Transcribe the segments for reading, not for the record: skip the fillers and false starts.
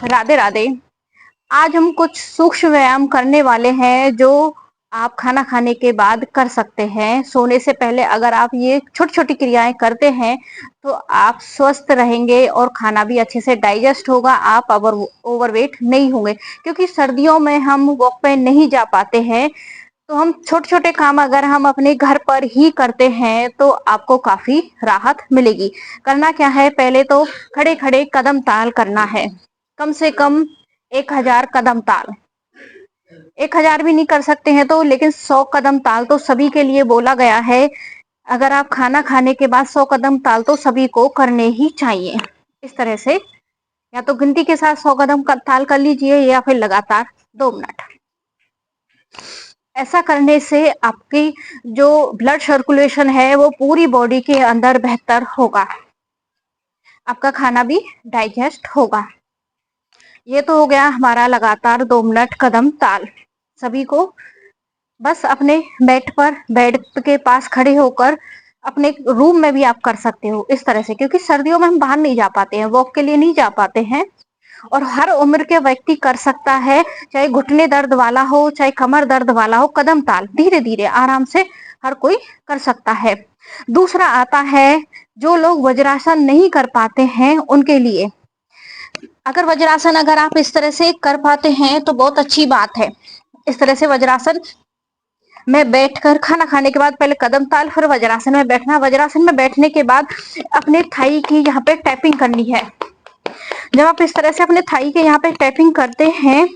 राधे राधे। आज हम कुछ सूक्ष्म व्यायाम करने वाले हैं जो आप खाना खाने के बाद कर सकते हैं। सोने से पहले अगर आप ये छोटी छोटी क्रियाएं करते हैं तो आप स्वस्थ रहेंगे और खाना भी अच्छे से डाइजेस्ट होगा। आप ओवरवेट नहीं होंगे, क्योंकि सर्दियों में हम वॉक पे नहीं जा पाते हैं। तो हम छोटे छोटे काम अगर हम अपने घर पर ही करते हैं तो आपको काफी राहत मिलेगी। करना क्या है, पहले तो खड़े खड़े कदम ताल करना है। कम से कम 1000 कदम ताल। 1000 भी नहीं कर सकते हैं तो लेकिन 100 कदम ताल तो सभी के लिए बोला गया है। अगर आप खाना खाने के बाद 100 कदम ताल तो सभी को करने ही चाहिए। इस तरह से या तो गिनती के साथ 100 कदम का ताल कर लीजिए या फिर लगातार 2 मिनट। ऐसा करने से आपकी जो ब्लड सर्कुलेशन है वो पूरी बॉडी के अंदर बेहतर होगा। आपका खाना भी डाइजेस्ट होगा। ये तो हो गया हमारा लगातार 2 मिनट कदम ताल। सभी को बस अपने बेड के पास खड़े होकर अपने रूम में भी आप कर सकते हो इस तरह से, क्योंकि सर्दियों में हम बाहर नहीं जा पाते हैं, वॉक के लिए नहीं जा पाते हैं। और हर उम्र के व्यक्ति कर सकता है, चाहे घुटने दर्द वाला हो चाहे कमर दर्द वाला हो। कदम ताल धीरे धीरे आराम से हर कोई कर सकता है। दूसरा आता है, जो लोग वज्रासन नहीं कर पाते हैं उनके लिए। अगर वज्रासन अगर आप इस तरह से कर पाते हैं तो बहुत अच्छी बात है। इस तरह से वज्रासन में बैठकर खाना खाने के बाद पहले कदम ताल फिर वज्रासन में बैठना। वज्रासन में बैठने के बाद अपने थाई की यहाँ पे टैपिंग करनी है। जब आप इस तरह से अपने थाई के यहाँ पे टैपिंग करते हैं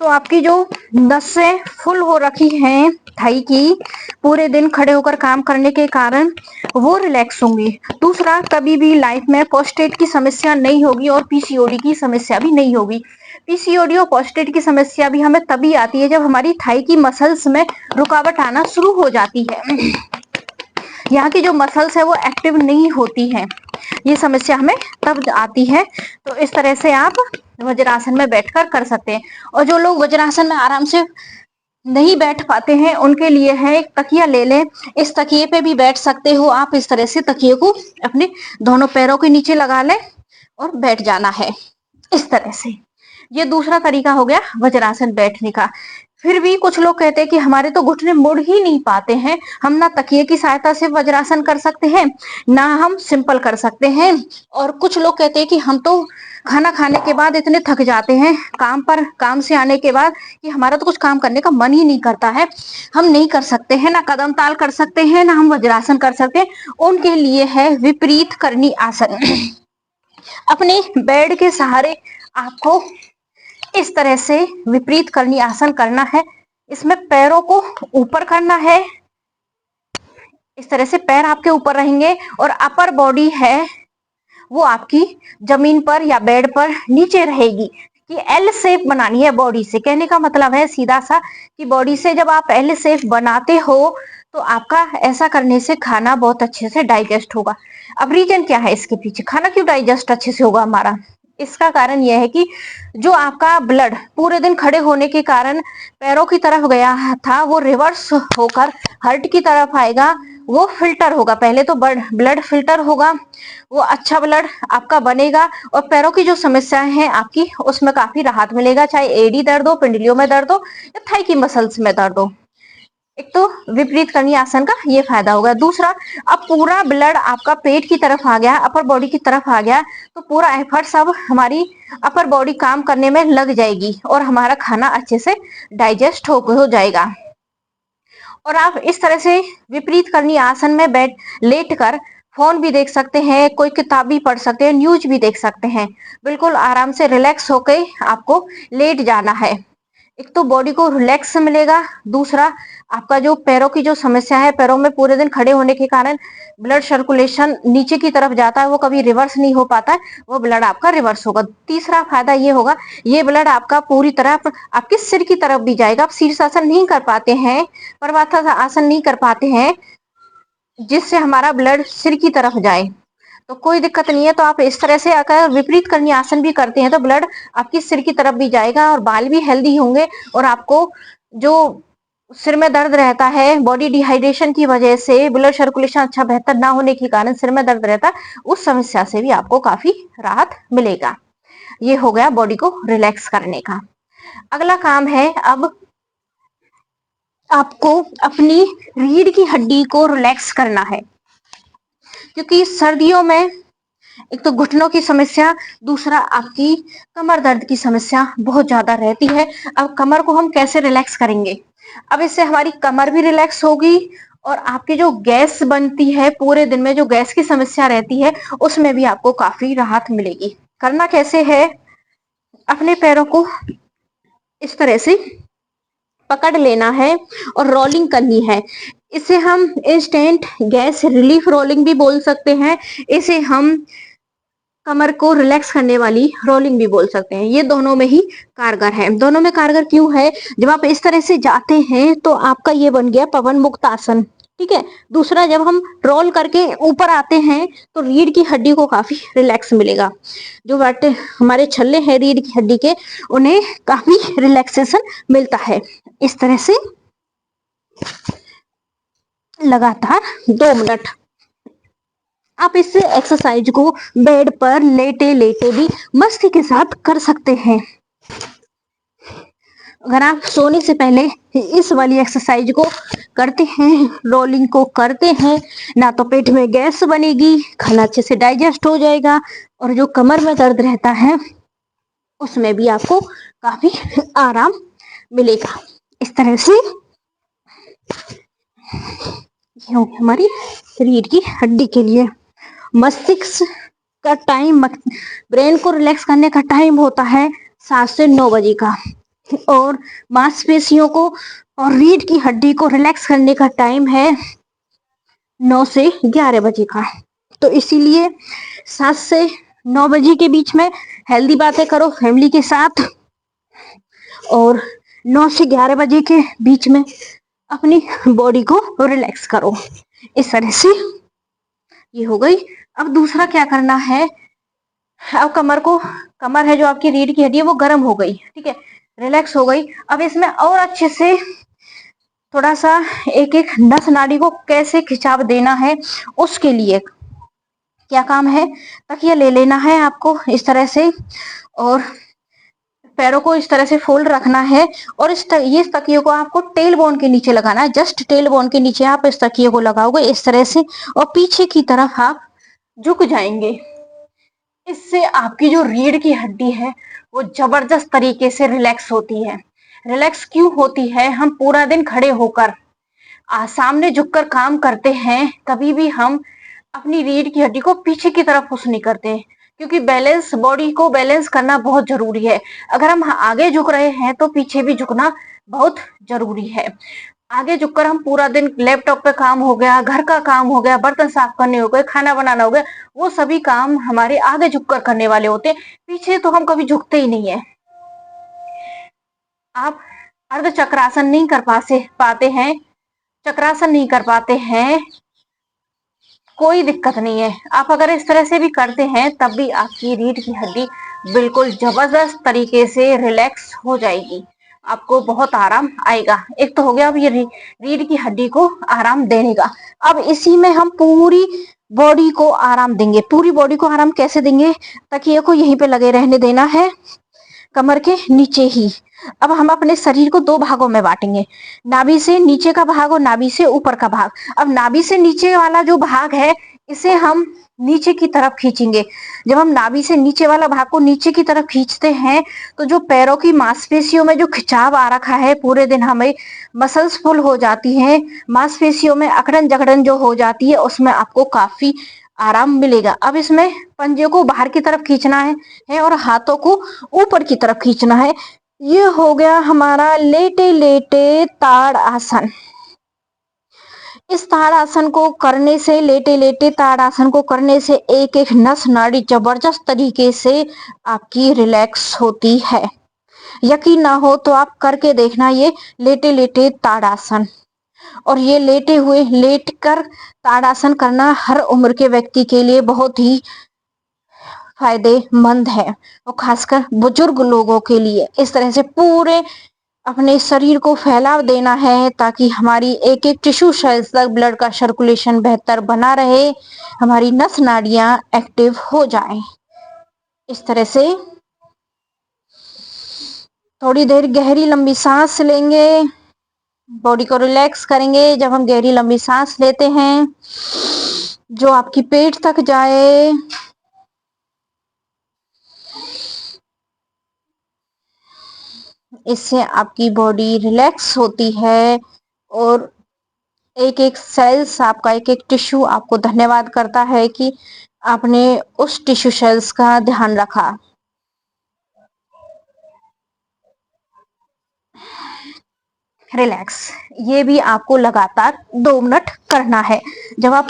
तो आपकी जो नसें फुल हो रखी हैं थाई की, पूरे दिन खड़े होकर काम करने के कारण वो रिलैक्स होंगी। दूसरा, कभी भी लाइफ में प्रोस्टेट की समस्या नहीं होगी और पीसीओडी की समस्या भी नहीं होगी। पीसीओडी और प्रोस्टेट की समस्या भी हमें तभी आती है जब हमारी थाई की मसल्स में रुकावट आना शुरू हो जाती है। यहाँ की जो मसल्स है वो एक्टिव नहीं होती है, ये समस्या हमें तब आती है। तो इस तरह से आप वज्रासन में बैठकर कर सकते हैं। और जो लोग वज्रासन में आराम से नहीं बैठ पाते हैं उनके लिए है, एक तकिया ले लें। इस तकिए पे भी बैठ सकते हो आप। इस तरह से तकिए को अपने दोनों पैरों के नीचे लगा लें और बैठ जाना है इस तरह से। ये दूसरा तरीका हो गया वज्रासन बैठने का। फिर भी कुछ लोग कहते हैं कि हमारे तो घुटने मुड़ ही नहीं पाते हैं, हम ना तकिए की सहायता से वज्रासन कर सकते हैं ना हम सिंपल कर सकते हैं। और कुछ लोग कहते हैं कि हम तो खाना खाने के बाद इतने थक जाते हैं काम से आने के बाद कि हमारा तो कुछ काम करने का मन ही नहीं करता है, हम नहीं कर सकते हैं, ना कदम ताल कर सकते हैं ना हम वज्रासन कर सकते हैं। उनके लिए है विपरीत करनी आसन। अपने बेड के सहारे आपको इस तरह से विपरीत करनी आसन करना है। इसमें पैरों को ऊपर करना है। इस तरह से पैर आपके ऊपर रहेंगे और अपर बॉडी है वो आपकी जमीन पर या बेड पर नीचे रहेगी। कि एल शेप बनानी है बॉडी से। कहने का मतलब है सीधा सा कि बॉडी से जब आप एल शेप बनाते हो तो आपका ऐसा करने से खाना बहुत अच्छे से डाइजेस्ट होगा। अब रीजन क्या है इसके पीछे, खाना क्यों डाइजेस्ट अच्छे से होगा हमारा? इसका कारण यह है कि जो आपका ब्लड पूरे दिन खड़े होने के कारण पैरों की तरफ गया था वो रिवर्स होकर हार्ट की तरफ आएगा। वो फिल्टर होगा, पहले तो ब्लड फिल्टर होगा, वो अच्छा ब्लड आपका बनेगा और पैरों की जो समस्याएं हैं आपकी उसमें काफी राहत मिलेगा। चाहे एडी दर्द हो, पिंडलियों में दर्द हो या थाई की मसल्स में दर्द हो। एक तो विपरीत करनी आसन का ये फायदा होगा। दूसरा, अब पूरा ब्लड आपका पेट की तरफ आ गया, अपर बॉडी की तरफ आ गया, तो पूरा एफर्ट्स अब हमारी अपर बॉडी काम करने में लग जाएगी और हमारा खाना अच्छे से डाइजेस्ट हो जाएगा। और आप इस तरह से विपरीत करनी आसन में लेट कर फोन भी देख सकते हैं, कोई किताब भी पढ़ सकते हैं, न्यूज भी देख सकते हैं। बिल्कुल आराम से रिलैक्स होकर आपको लेट जाना है। एक तो बॉडी को रिलैक्स मिलेगा, दूसरा आपका जो पैरों की जो समस्या है, पैरों में पूरे दिन खड़े होने के कारण ब्लड सर्कुलेशन नीचे की तरफ जाता है, वो कभी रिवर्स नहीं हो पाता है, वो ब्लड आपका रिवर्स होगा। तीसरा फायदा ये होगा, ये ब्लड आपका पूरी तरह आपके सिर की तरफ भी जाएगा। आप शीर्षासन नहीं कर पाते हैं, पर्वतासन आसन नहीं कर पाते हैं जिससे हमारा ब्लड सिर की तरफ जाए तो कोई दिक्कत नहीं है। तो आप इस तरह से अगर विपरीत करनी आसन भी करते हैं तो ब्लड आपकी सिर की तरफ भी जाएगा और बाल भी हेल्दी होंगे। और आपको जो सिर में दर्द रहता है बॉडी डिहाइड्रेशन की वजह से, ब्लड सर्कुलेशन अच्छा बेहतर ना होने के कारण सिर में दर्द रहता है, उस समस्या से भी आपको काफी राहत मिलेगा। ये हो गया बॉडी को रिलैक्स करने का। अगला काम है अब आपको अपनी रीढ़ की हड्डी को रिलैक्स करना है, क्योंकि सर्दियों में एक तो घुटनों की समस्या, दूसरा आपकी कमर दर्द की समस्या बहुत ज्यादा रहती है। अब कमर को हम कैसे रिलैक्स करेंगे? अब इससे हमारी कमर भी रिलैक्स होगी और आपकी जो गैस बनती है, पूरे दिन में जो गैस की समस्या रहती है, उसमें भी आपको काफी राहत मिलेगी। करना कैसे है? अपने पैरों को इस तरह से पकड़ लेना है और रोलिंग करनी है। इसे हम इंस्टेंट गैस रिलीफ रोलिंग भी बोल सकते हैं, इसे हम कमर को रिलैक्स करने वाली रोलिंग भी बोल सकते हैं। ये दोनों में ही कारगर है। दोनों में कारगर क्यों है? जब आप इस तरह से जाते हैं तो आपका ये बन गया पवन मुक्त आसन, ठीक है। दूसरा, जब हम रोल करके ऊपर आते हैं तो रीढ़ की हड्डी को काफी रिलैक्स मिलेगा। जो बाटे हमारे छल्ले हैं रीढ़ की हड्डी के, उन्हें काफी रिलैक्सेशन मिलता है। इस तरह से लगातार 2 मिनट आप इस एक्सरसाइज को बेड पर लेटे लेटे भी मस्ती के साथ कर सकते हैं। अगर आप सोने से पहले इस वाली एक्सरसाइज को करते हैं, रोलिंग को करते हैं, ना तो पेट में गैस बनेगी, खाना अच्छे से डाइजेस्ट हो जाएगा, और जो कमर में दर्द रहता है उसमें भी आपको काफी आराम मिलेगा। इस तरह से ये होगी हमारी रीढ़ की हड्डी के लिए। मस्तिष्क का टाइम, ब्रेन को रिलैक्स करने का टाइम होता है 7 से 9 बजे का, और मांसपेशियों को और रीढ़ की हड्डी को रिलैक्स करने का टाइम है 9 से 11 बजे का। तो इसीलिए 7 से 9 बजे के बीच में हेल्दी बातें करो फैमिली के साथ, और 9 से 11 बजे के बीच में अपनी बॉडी को रिलैक्स करो। इस तरह से ये हो गई। अब दूसरा क्या करना है? अब कमर है जो आपकी रीढ़ की हड्डी है वो गर्म हो गई, ठीक है, रिलैक्स हो गई। अब इसमें और अच्छे से थोड़ा सा एक एक नस नाड़ी को कैसे खिंचाव देना है, उसके लिए क्या काम है? तकिया ले लेना है आपको इस तरह से, और पैरों को इस तरह से फोल्ड रखना है, और ये तकिए को आपको टेल बोन के नीचे लगाना है। जस्ट टेल बोन के नीचे आप इस तकिए को लगाओगे इस तरह से, और पीछे की तरफ आप झुक जाएंगे। इससे आपकी जो रीढ़ की हड्डी है वो जबरदस्त तरीके से रिलैक्स होती है। रिलैक्स क्यों होती है? हम पूरा दिन खड़े होकर सामने झुककर काम करते हैं, कभी भी हम अपनी रीढ़ की हड्डी को पीछे की तरफ पुश नहीं करते, क्योंकि बैलेंस, बॉडी को बैलेंस करना बहुत जरूरी है। अगर हम आगे झुक रहे हैं तो पीछे भी झुकना बहुत जरूरी है। आगे झुककर हम पूरा दिन लैपटॉप पे काम हो गया, घर का काम हो गया, बर्तन साफ करने हो गए, खाना बनाना हो गया, वो सभी काम हमारे आगे झुककर करने वाले होते हैं। पीछे तो हम कभी झुकते ही नहीं है। आप अर्ध चक्रासन नहीं कर पाते हैं, चक्रासन नहीं कर पाते हैं, कोई दिक्कत नहीं है। आप अगर इस तरह से भी करते हैं तब भी आपकी रीढ़ की हड्डी बिल्कुल जबरदस्त तरीके से रिलैक्स हो जाएगी, आपको बहुत आराम आएगा। एक तो हो गया अब ये रीढ़ की हड्डी को आराम देने का। अब इसी में हम पूरी बॉडी को आराम देंगे। पूरी बॉडी को आराम कैसे देंगे? तकिए को यहीं पे लगे रहने देना है, कमर के नीचे ही। अब हम अपने शरीर को 2 भागों में बांटेंगे, नाभि से नीचे का भाग और नाभि से ऊपर का भाग। अब नाभि से नीचे वाला जो भाग है इसे हम नीचे की तरफ खींचेंगे। जब हम नाभि से नीचे वाला भाग को नीचे की तरफ खींचते हैं तो जो पैरों की मांसपेशियों में जो खिंचाव आ रखा है, पूरे दिन हमें मसल्स फुल हो जाती हैं, मांसपेशियों में अकड़न जकड़न जो हो जाती है, उसमें आपको काफी आराम मिलेगा। अब इसमें पंजे को बाहर की तरफ खींचना है और हाथों को ऊपर की तरफ खींचना है। ये हो गया हमारा लेटे लेटे ताड़ आसन। इस ताड़ आसन को करने से, लेटे लेटे ताड़ आसन को करने से एक एक नस नाड़ी जबरदस्त तरीके से आपकी रिलैक्स होती है। यकीन ना हो तो आप करके देखना ये लेटे लेटे ताड़ आसन। और ये लेटे हुए, लेट कर ताड़ासन करना हर उम्र के व्यक्ति के लिए बहुत ही फायदेमंद है, और खासकर बुजुर्ग लोगों के लिए। इस तरह से पूरे अपने शरीर को फैलाव देना है ताकि हमारी एक एक टिश्यू सेल्स तक ब्लड का सर्कुलेशन बेहतर बना रहे, हमारी नस नाड़ियां एक्टिव हो जाएं। इस तरह से थोड़ी देर गहरी लंबी सांस लेंगे, बॉडी को रिलैक्स करेंगे। जब हम गहरी लंबी सांस लेते हैं जो आपकी पेट तक जाए, इससे आपकी बॉडी रिलैक्स होती है और एक एक सेल्स आपका, एक एक टिश्यू आपको धन्यवाद करता है कि आपने उस टिश्यू सेल्स का ध्यान रखा। रिलैक्स, ये भी आपको लगातार 2 मिनट करना है। जब आप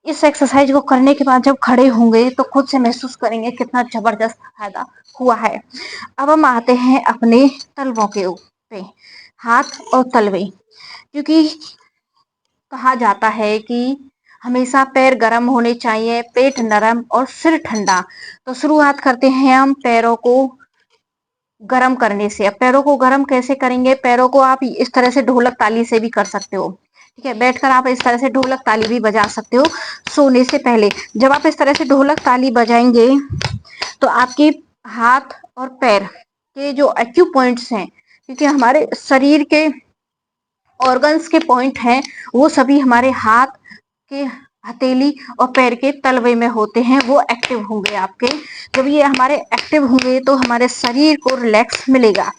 इस एक्सरसाइज को करने के बाद जब खड़े होंगे तो खुद से महसूस करेंगे कितना जबरदस्त फायदा हुआ है। अब हम आते हैं अपने तलवों के ऊपर, हाथ और तलवे, क्योंकि कहा जाता है कि हमेशा पैर गर्म होने चाहिए, पेट नरम और सिर ठंडा। तो शुरुआत करते हैं हम पैरों को गरम करने से। अब पैरों को गरम कैसे करेंगे? पैरों को आप इस तरह से ढोलक ताली से भी कर सकते हो, ठीक है। बैठकर आप इस तरह से ढोलक ताली भी बजा सकते हो सोने से पहले। जब आप इस तरह से ढोलक ताली बजाएंगे तो आपके हाथ और पैर के जो एक्यू पॉइंट्स हैं, क्योंकि हमारे शरीर के ऑर्गन्स के पॉइंट हैं, वो सभी हमारे हाथ के हथेली और पैर के तलवे में होते हैं, वो एक्टिव होंगे आपके। जब ये हमारे एक्टिव होंगे तो हमारे शरीर को रिलैक्स मिलेगा।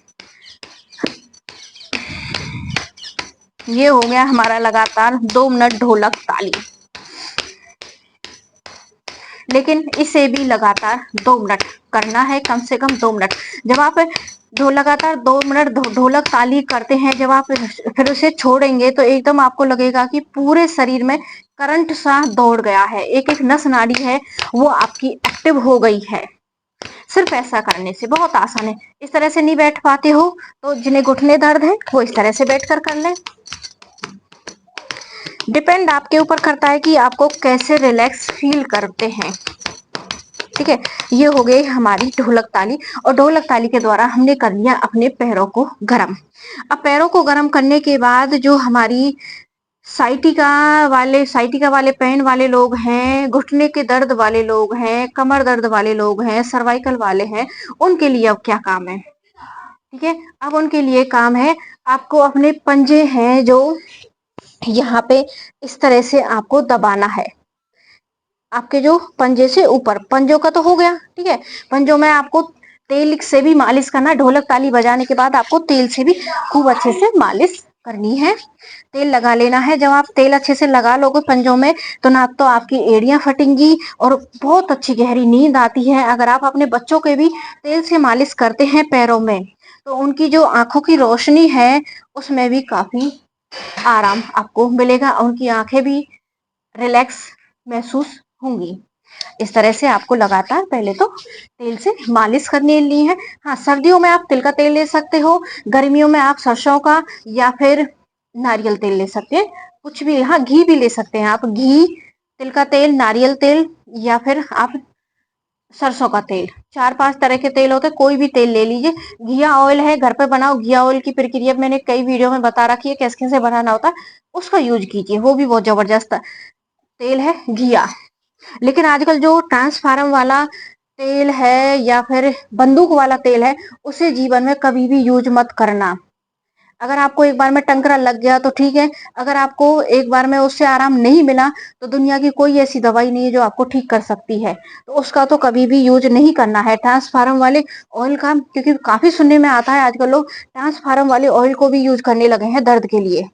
ये हो गया हमारा लगातार 2 मिनट ढोलक ताली। लेकिन इसे भी लगातार 2 मिनट करना है, कम से कम 2 मिनट। जब आप लगातार 2 मिनट ढोलक ताली करते हैं, जब आप फिर उसे छोड़ेंगे तो एकदम आपको लगेगा कि पूरे शरीर में करंट सा दौड़ गया है, एक एक नस नाड़ी है वो आपकी एक्टिव हो गई है। सिर्फ ऐसा करने से बहुत आसान है। इस तरह से नहीं बैठ पाते हो तो जिन्हें घुटने दर्द है वो इस तरह से बैठकर कर लें। डिपेंड आपके ऊपर करता है कि आपको कैसे रिलैक्स फील करते हैं, ठीक है। ये हो गई हमारी ढोलक ताली, और ढोलक ताली के द्वारा हमने कर लिया अपने पैरों को गरम। अब पैरों को गरम करने के बाद जो हमारी साइटिका वाले पेन वाले लोग हैं, घुटने के दर्द वाले लोग हैं, कमर दर्द वाले लोग हैं, सर्वाइकल वाले हैं, उनके लिए अब क्या काम है, ठीक है। अब उनके लिए काम है, आपको अपने पंजे हैं जो यहाँ पे इस तरह से आपको दबाना है। आपके जो पंजे से ऊपर, पंजों का तो हो गया, ठीक है। पंजों में आपको तेल से भी मालिश करना है। ढोलक ताली बजाने के बाद आपको तेल से भी खूब अच्छे से मालिश करनी है, तेल लगा लेना है। जब आप तेल अच्छे से लगा लोगे पंजों में तो ना तो आपकी एड़ियां फटेंगी और बहुत अच्छी गहरी नींद आती है। अगर आप अपने बच्चों के भी तेल से मालिश करते हैं पैरों में तो उनकी जो आंखों की रोशनी है उसमें भी काफी आराम आपको मिलेगा, उनकी आंखें भी रिलैक्स महसूस होंगी। इस तरह से आपको लगातार पहले तो तेल से मालिश करनी ली है। हाँ, सर्दियों में आप तिल का तेल ले सकते हो, गर्मियों में आप सरसों का या फिर नारियल तेल ले सकते हैं, कुछ भी। हाँ, घी भी ले सकते हैं आप, घी, तिल का तेल, नारियल तेल या फिर आप सरसों का तेल। 4-5 तरह के तेल होते हैं, कोई भी तेल ले लीजिए। घिया ऑयल है, घर पे बनाओ। घिया ऑयल की प्रक्रिया मैंने कई वीडियो में बता रखी है कैसे कैसे बनाना होता है, उसका यूज कीजिए, वो भी बहुत जबरदस्त तेल है घिया। लेकिन आजकल जो ट्रांसफार्म वाला तेल है या फिर बंदूक वाला तेल है उसे जीवन में कभी भी यूज मत करना। अगर आपको एक बार में टंकरा लग गया तो ठीक है, अगर आपको एक बार में उससे आराम नहीं मिला तो दुनिया की कोई ऐसी दवाई नहीं है जो आपको ठीक कर सकती है, तो उसका तो कभी भी यूज नहीं करना है ट्रांसफार्म वाले ऑयल का। क्योंकि काफी सुनने में आता है आजकल लोग ट्रांसफार्म वाले ऑयल को भी यूज करने लगे हैं दर्द के लिए।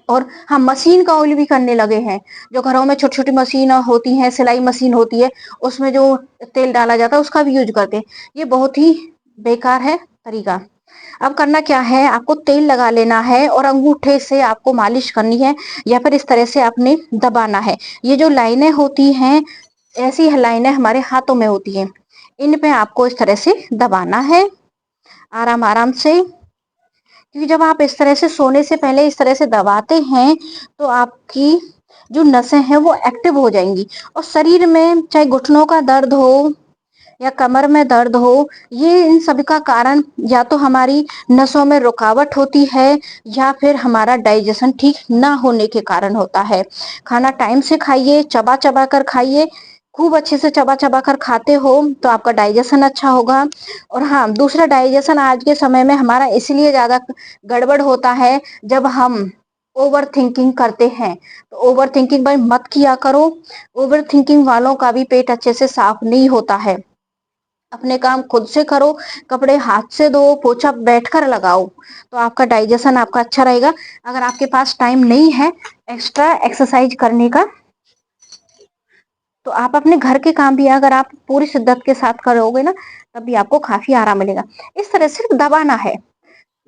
और हाँ, मशीन का ऑयल भी करने लगे हैं। जो घरों में छोटी छोटी मशीन होती हैं, सिलाई मशीन होती है, उसमें जो तेल डाला जाता है उसका भी यूज करते हैं। ये बहुत ही बेकार है तरीका। अब करना क्या है, आपको तेल लगा लेना है और अंगूठे से आपको मालिश करनी है या फिर इस तरह से आपने दबाना है। ये जो लाइनें होती हैं, ऐसी लाइनें हमारे हाथों में होती हैं, इन पे आपको इस तरह से दबाना है आराम आराम से। क्योंकि जब आप इस तरह से सोने से पहले इस तरह से दबाते हैं तो आपकी जो नसें हैं वो एक्टिव हो जाएंगी, और शरीर में चाहे घुटनों का दर्द हो या कमर में दर्द हो, ये इन सभी का कारण या तो हमारी नसों में रुकावट होती है या फिर हमारा डाइजेशन ठीक ना होने के कारण होता है। खाना टाइम से खाइए, चबा चबा कर खाइए, खूब अच्छे से चबा चबा कर खाते हो तो आपका डाइजेशन अच्छा होगा। और हाँ, दूसरा डाइजेशन आज के समय में हमारा इसलिए ज़्यादा गड़बड़ होता है जब हम ओवर थिंकिंग करते हैं। तो ओवर थिंकिंग भाई मत किया करो। ओवर थिंकिंग वालों का भी पेट अच्छे से साफ नहीं होता है। अपने काम खुद से करो, कपड़े हाथ से धो, पोछा बैठकर लगाओ, तो आपका डाइजेशन आपका अच्छा रहेगा। अगर आपके पास टाइम नहीं है एक्स्ट्रा एक्सरसाइज करने का, तो आप अपने घर के काम भी अगर आप पूरी शिद्दत के साथ करोगे ना, तब भी आपको काफी आराम मिलेगा। इस तरह से दबाना है,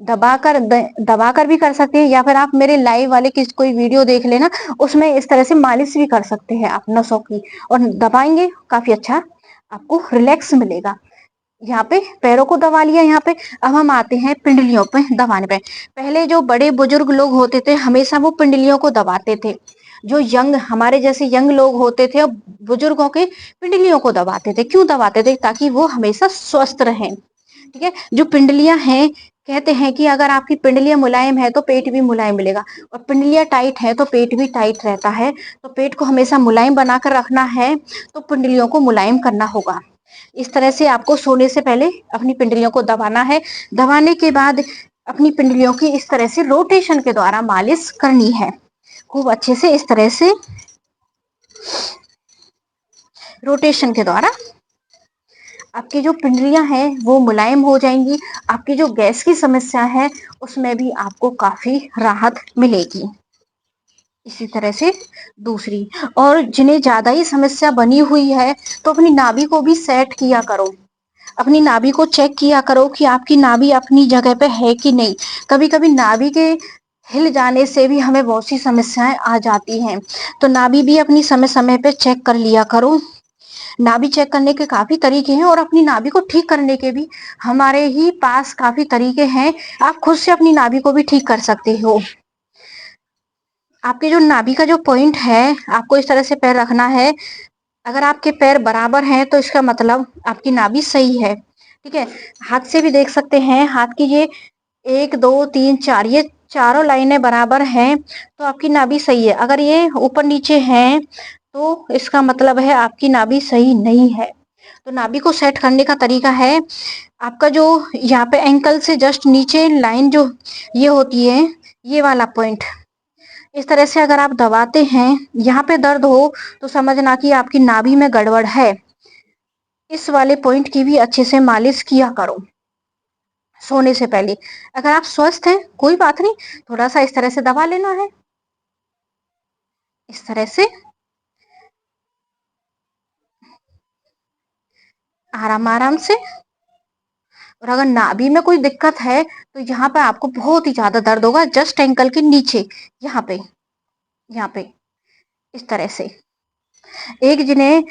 दबा कर भी कर सकते हैं, या फिर आप मेरे लाइव वाले किस कोई वीडियो देख लेना, उसमें इस तरह से मालिश भी कर सकते हैं आप नसों की, और दबाएंगे काफी अच्छा आपको रिलैक्स मिलेगा। यहाँ पे पैरों को दबा लिया यहाँ पे। अब हम आते हैं पिंडलियों पे दबाने पे। पहले जो बड़े बुजुर्ग लोग होते थे हमेशा वो पिंडलियों को दबाते थे। जो यंग हमारे जैसे यंग लोग होते थे बुजुर्गों के पिंडलियों को दबाते थे। क्यों दबाते थे? ताकि वो हमेशा स्वस्थ रहें। ठीक है, जो पिंडलियां हैं, कहते हैं कि अगर आपकी पिंडलियां मुलायम है तो पेट भी मुलायम मिलेगा, और पिंडलियां टाइट है तो पेट भी टाइट रहता है। तो पेट को हमेशा मुलायम बनाकर रखना है तो पिंडलियों को मुलायम करना होगा। इस तरह से आपको सोने से पहले अपनी पिंडलियों को दबाना है। दबाने के बाद अपनी पिंडलियों की इस तरह से रोटेशन के द्वारा मालिश करनी है, खूब अच्छे से इस तरह से रोटेशन के द्वारा आपकी जो पिंडलियां हैं वो मुलायम हो जाएंगी। आपकी जो गैस की समस्या है उसमें भी आपको काफी राहत मिलेगी। इसी तरह से दूसरी, और जिन्हें ज्यादा ही समस्या बनी हुई है तो अपनी नाभि को भी सेट किया करो। अपनी नाभि को चेक किया करो कि आपकी नाभि अपनी जगह पे है कि नहीं। कभी कभी नाभि के हिल जाने से भी हमें बहुत सी समस्याएं आ जाती हैं, तो नाभि भी अपनी समय समय पे चेक कर लिया करो। नाभि चेक करने के काफी तरीके हैं और अपनी नाभि को ठीक करने के भी हमारे ही पास काफी तरीके हैं। आप खुद से अपनी नाभि को भी ठीक कर सकते हो। आपके जो नाभि का जो पॉइंट है आपको इस तरह से पैर रखना है। अगर आपके पैर बराबर हैं तो इसका मतलब आपकी नाभि सही है। ठीक है, हाथ से भी देख सकते हैं, हाथ की ये 1 2 3 4 ये चारों लाइनें बराबर हैं तो आपकी नाभि सही है। अगर ये ऊपर नीचे हैं तो इसका मतलब है आपकी नाभि सही नहीं है। तो नाभि को सेट करने का तरीका है, आपका जो यहाँ पे एंकल से जस्ट नीचे लाइन जो ये होती है, ये वाला पॉइंट इस तरह से अगर आप दबाते हैं, यहाँ पे दर्द हो तो समझना कि आपकी नाभि में गड़बड़ है। इस वाले पॉइंट की भी अच्छे से मालिश किया करो सोने से पहले। अगर आप स्वस्थ हैं कोई बात नहीं, थोड़ा सा इस तरह से दबा लेना है, इस तरह से आराम आराम से। और अगर नाभि में कोई दिक्कत है तो यहाँ पे आपको बहुत ही ज्यादा दर्द होगा, जस्ट एंकल के नीचे, यहाँ पे, यहाँ पे इस तरह से। एक जिन्हें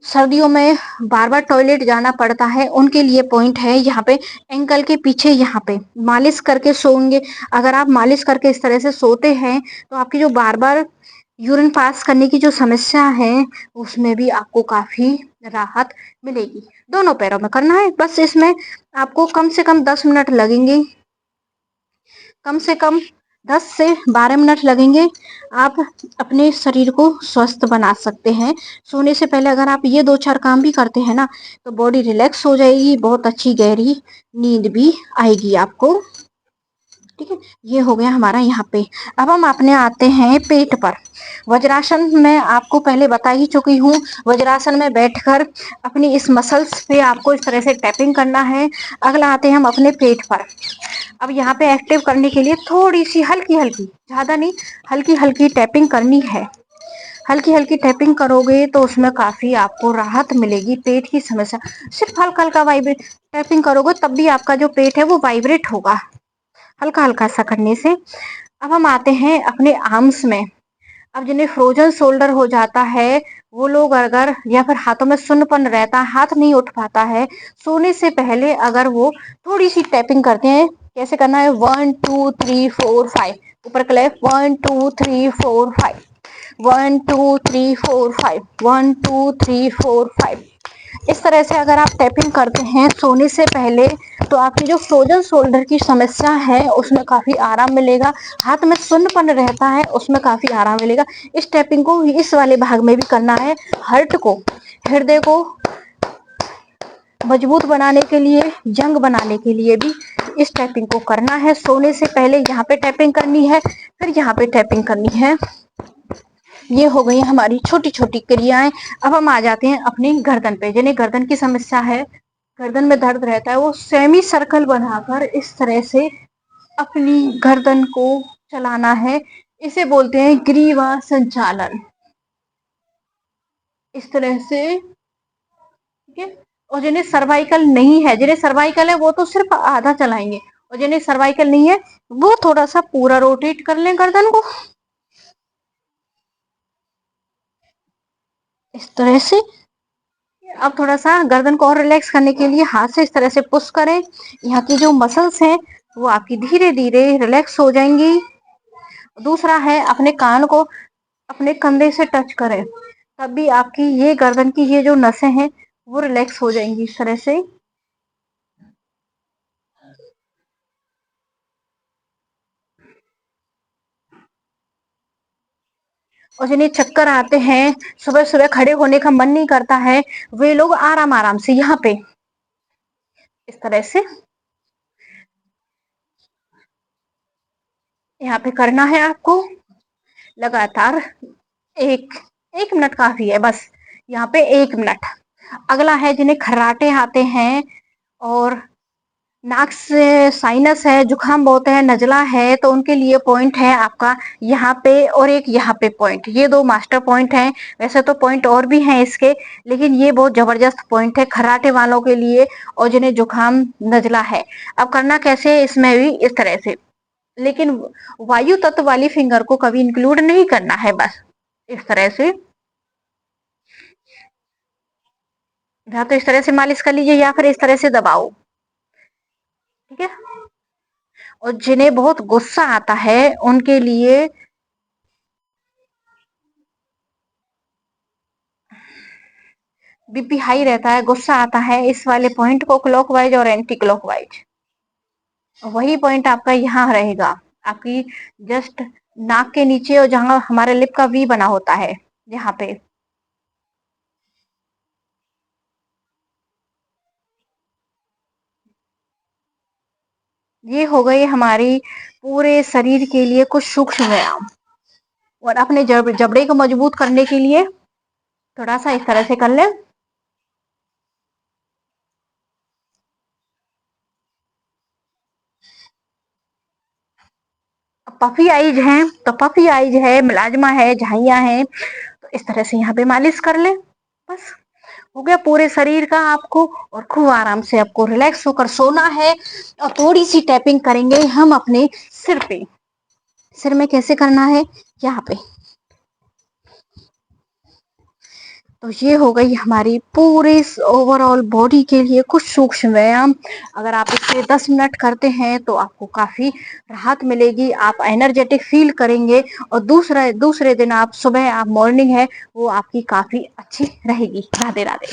सर्दियों में बार बार टॉयलेट जाना पड़ता है उनके लिए पॉइंट है यहाँ पे एंकल के पीछे, यहाँ पे मालिश करके सोएंगे। अगर आप मालिश करके इस तरह से सोते हैं तो आपकी जो बार बार यूरिन पास करने की जो समस्या है उसमें भी आपको काफी राहत मिलेगी। दोनों पैरों में करना है, बस इसमें आपको कम से कम 10 मिनट लगेंगे, कम से कम 10 से 12 मिनट लगेंगे। आप अपने शरीर को स्वस्थ बना सकते हैं। सोने से पहले अगर आप ये 2 4 काम भी करते हैं ना तो बॉडी रिलैक्स हो जाएगी, बहुत अच्छी गहरी नींद भी आएगी आपको। ठीक है, ये हो गया हमारा यहाँ पे। अब हम अपने आते हैं पेट पर। वज्रासन में आपको पहले बता ही चुकी हूँ। वज्रासन में बैठकर अपनी इस मसल्स पे आपको इस तरह से टैपिंग करना है। अगला आते हैं हम अपने पेट पर। अब यहाँ पे एक्टिव करने के लिए थोड़ी सी हल्की हल्की, ज्यादा नहीं, हल्की हल्की टैपिंग करनी है। हल्की हल्की टैपिंग करोगे तो उसमें काफी आपको राहत मिलेगी। पेट की समस्या सिर्फ हल्का हल्का वाइब्रेट टैपिंग करोगे तब भी आपका जो पेट है वो वाइब्रेट होगा, हल्का हल्का सा करने से। अब हम आते हैं अपने आर्म्स में। अब जिन्हें फ्रोजन शोल्डर हो जाता है वो लोग अगर, या फिर हाथों में सुन्नपन रहता है, हाथ नहीं उठ पाता है, सोने से पहले अगर वो थोड़ी सी टैपिंग करते हैं। कैसे करना है? 1 2 3 4 5, ऊपर क्लैप, 1 2 3 4 5, 1 2 3 4 5, 1 2 3 4 5। इस तरह से अगर आप टैपिंग करते हैं सोने से पहले तो आपकी जो फ्रोजन शोल्डर की समस्या है उसमें काफ़ी आराम मिलेगा, हाथ में सुन्नपन रहता है उसमें काफ़ी आराम मिलेगा। इस टैपिंग को इस वाले भाग में भी करना है। हार्ट को, हृदय को मजबूत बनाने के लिए, यंग बनाने के लिए भी इस टैपिंग को करना है। सोने से पहले यहाँ पे टैपिंग करनी है, फिर यहाँ पे टैपिंग करनी है। ये हो गई हमारी छोटी छोटी क्रियाएं। अब हम आ जाते हैं अपनी गर्दन पे। जिन्हें गर्दन की समस्या है, गर्दन में दर्द रहता है, वो सेमी सर्कल बनाकर इस तरह से अपनी गर्दन को चलाना है। इसे बोलते हैं ग्रीवा संचालन। इस तरह से, ठीक है। और जिन्हें सर्वाइकल नहीं है, जिन्हें सर्वाइकल है वो तो सिर्फ आधा चलाएंगे, और जिन्हें सर्वाइकल नहीं है वो थोड़ा सा पूरा रोटेट कर लें गर्दन को इस तरह से। अब थोड़ा सा गर्दन को और रिलैक्स करने के लिए हाथ से इस तरह से पुश करें। यहाँ की जो मसल्स हैं वो आपकी धीरे धीरे रिलैक्स हो जाएंगी। दूसरा है अपने कान को अपने कंधे से टच करें, तब भी आपकी ये गर्दन की ये जो नसें हैं वो रिलैक्स हो जाएंगी इस तरह से। और जिन्हें चक्कर आते हैं, सुबह सुबह खड़े होने का मन नहीं करता है, वे लोग आराम आराम से यहाँ पे इस तरह से यहाँ पे करना है आपको लगातार। एक एक मिनट काफी है बस, यहाँ पे 1 मिनट। अगला है जिन्हें खर्राटे आते हैं और नाक से साइनस है, जुकाम बहुत है, नजला है, तो उनके लिए पॉइंट है आपका यहाँ पे और एक यहाँ पे पॉइंट। ये दो मास्टर पॉइंट हैं। वैसे तो पॉइंट और भी हैं इसके, लेकिन ये बहुत जबरदस्त पॉइंट है खर्राटे वालों के लिए और जिन्हें जुकाम नजला है। अब करना कैसे है इसमें भी इस तरह से, लेकिन वायु तत्व वाली फिंगर को कभी इंक्लूड नहीं करना है, बस इस तरह से। या तो इस तरह से मालिश कर लीजिए या फिर इस तरह से दबाओ, ठीक है। और जिन्हें बहुत गुस्सा आता है उनके लिए बीपी हाई रहता है, गुस्सा आता है, इस वाले पॉइंट को क्लॉकवाइज और एंटी क्लॉकवाइज, वही पॉइंट आपका यहाँ रहेगा, आपकी जस्ट नाक के नीचे और जहां हमारे लिप का वी बना होता है यहाँ पे। ये हो गई हमारी पूरे शरीर के लिए कुछ सूक्ष्म व्यायाम। और अपने जबड़े को मजबूत करने के लिए थोड़ा सा इस तरह से कर ले। पफी आईज हैं तो पफी आईज है, मिलाजमा है, झाइयां हैं, तो इस तरह से यहाँ पे मालिश कर ले। बस हो गया पूरे शरीर का आपको। और खूब आराम से आपको रिलैक्स होकर सोना है। और थोड़ी सी टैपिंग करेंगे हम अपने सिर पे। सिर में कैसे करना है, यहाँ पे। तो ये हो गई हमारी पूरे ओवरऑल बॉडी के लिए कुछ सूक्ष्म व्यायाम। अगर आप इसे 10 मिनट करते हैं तो आपको काफी राहत मिलेगी, आप एनर्जेटिक फील करेंगे। और दूसरे दूसरे दिन आप सुबह आप मॉर्निंग है वो आपकी काफी अच्छी रहेगी। राधे राधे।